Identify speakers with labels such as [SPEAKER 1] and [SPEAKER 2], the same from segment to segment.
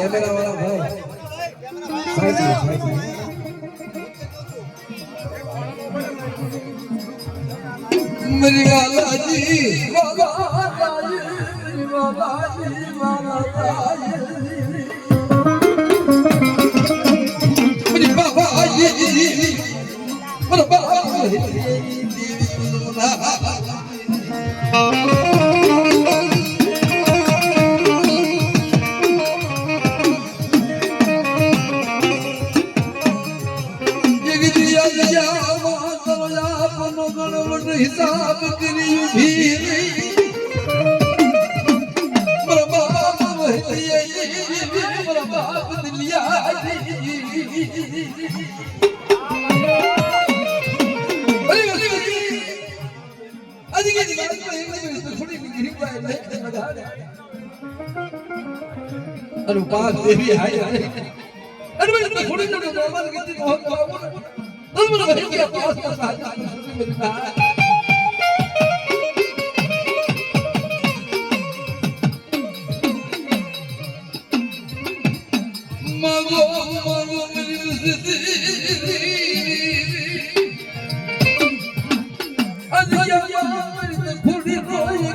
[SPEAKER 1] camera वाला भाई मेरी वाला जी मेरी बाबा जी मेरा बाबा हिसाब करी भीर बर्बाद वही बर्बाद दुनिया अनुपात देवी है अरे मैं थोड़ी थोड़ी मोहम्मद की बहुत बाबू तुम मेरे के पास मिलता है मगो मगो मेरी अजिया मेरी थोड़ी रोई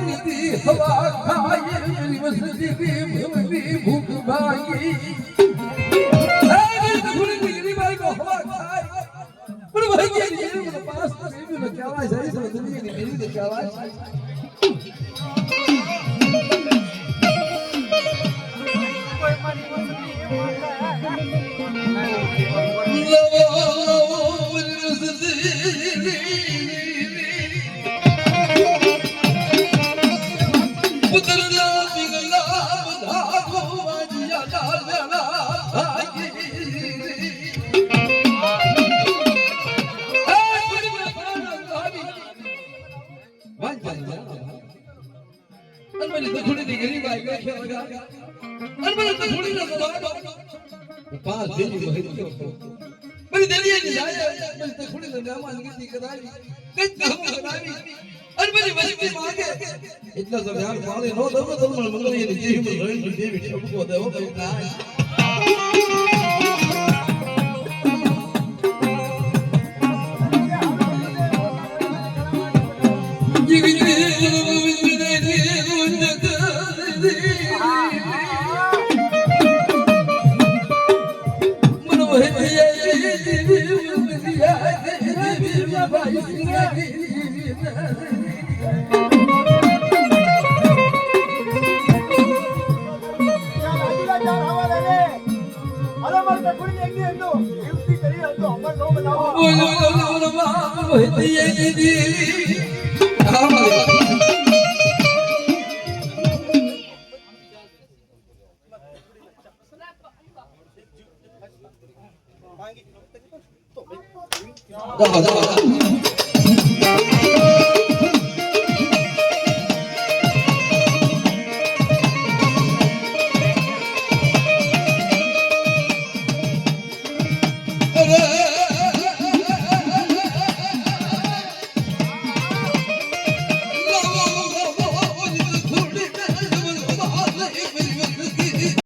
[SPEAKER 1] हवा खाए मेरी मस्ती भी भूख भागी थोड़ी मेरी भाई को हवा खाए पर भाई के मेरे पास तो भी मैं क्या है सही से दुनिया की मेरी तो क्या है थोड़ी डिग्री भाई का खेलेगा अरे तो थोड़ी ना पास दिन वही मेरी दिल्ली नहीं आया मैं तो थोड़ी ना मान के दिखदाई कितना हम करावी अरे मेरी वही की मांगे इतना सब यार पाले नो दो तो मंगल ये जी में रही देवी सब को दे हो भाई ना